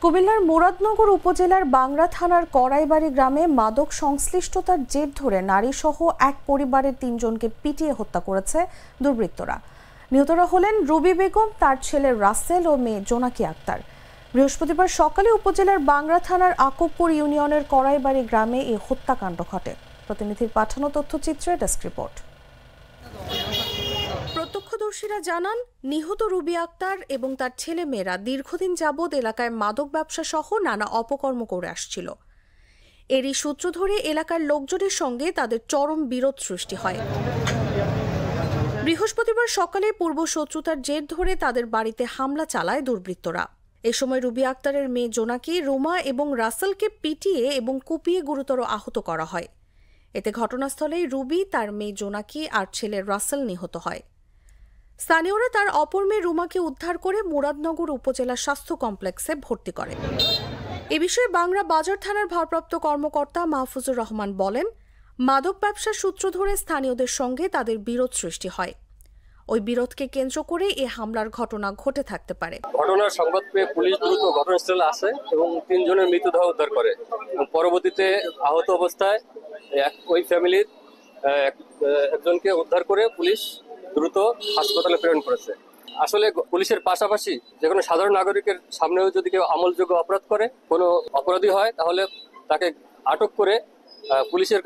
কুমিল্লার মুরাদনগর উপজেলার বাংরা থানার কড়াইবাড়ি গ্রামে মাদক সংশ্লিষ্টতার জের ধরে নারীসহ এক পরিবারের ৩ জনকে পিটিয়ে হত্যা করেছে দুর্বৃত্তরা। নিহতরা হলেন রুবি বেগম, তার ছেলে রাসেল ও মেয়ে জোনাকি আক্তার। বৃহস্পতিবার সকালে উপজেলার বাংরা থানার আকুবপুর ইউনিয়নের কড়াইবাড়ি গ্রামে এই হত্যাকাণ্ড ঘটে। প্রতিনিধির পাঠানো তথ্যচিত্রে ডেস্ক রিপোর্ট। প্রত্যক্ষদর্শীরা জানান, নিহত রুবি আক্তার এবং তার ছেলে মেয়েরা দীর্ঘদিন যাবৎ এলাকায় মাদক ব্যবসা সহ নানা অপকর্ম করে আসছিল। এরই সূত্র ধরে এলাকার লোকজনের সঙ্গে তাদের চরম বিরোধ সৃষ্টি হয়। বৃহস্পতিবার সকালে পূর্ব শত্রুতার জের ধরে তাদের বাড়িতে হামলা চালায় দুর্বৃত্তরা। এ সময় রুবি আক্তারের মেয়ে জোনাকি, রুমা এবং রাসেলকে পিটিয়ে এবং কুপিয়ে গুরুতর আহত করা হয়। এতে ঘটনাস্থলেই রুবি, তার মেয়ে জোনাকি আর ছেলে রাসেল নিহত হয়। স্থানীয়রা তার অপর মেয়ে রুমাকে উদ্ধার করে মুরাদনগর উপজেলা স্বাস্থ্য কমপ্লেক্সে ভর্তি করে। এ বিষয়ে বাংরা বাজার থানার ভারপ্রাপ্ত কর্মকর্তা মাহফুজুর রহমান বলেন, মাদক ব্যবসার সূত্র ধরে স্থানীয়দের সঙ্গে তাদের বিরোধ সৃষ্টি হয়। ওই বিরোধকে কেন্দ্র করে এ হামলার ঘটনা ঘটে থাকতে পারে। ঘটনার সংবাদ পেয়ে পুলিশ দ্রুত ঘটনাস্থলে আসে এবং ৩ জনের মৃতদেহ উদ্ধার করে। পরবর্তীতে আহত অবস্থায় ওই ফ্যামিলির একজনকে উদ্ধার করে পুলিশ দ্রুত হাসপাতালে প্রেরণ করেছে। আসলে পুলিশের পাশাপাশি যে কোনো সাধারণ নাগরিকের সামনেও যদি কেউ আমলযোগ্য অপরাধ করে, কোনো অপরাধী হয়, তাহলে তাকে আটক করে পুলিশের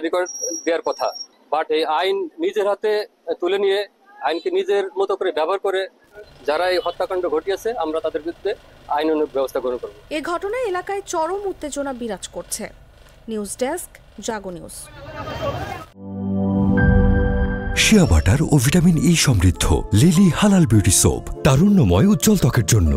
রেকর্ড দেওয়ার কথা। বাট এই আইন নিজের হাতে তুলে নিয়ে আইনকে নিজের মতো করে ব্যবহার করে যারা এই হত্যাকাণ্ড ঘটিয়েছে, আমরা তাদের বিরুদ্ধে আইনানুগ ব্যবস্থা গ্রহণ করব। এই ঘটনায় এলাকায় চরম উত্তেজনা বিরাজ করছে। নিউজ ডেস্ক, জাগো নিউজ। শিয়া বাটার ও ভিটামিন ই সমৃদ্ধ লিলি হালাল বিউটি সোপ, তারুণ্যময় উজ্জ্বল ত্বকের জন্য।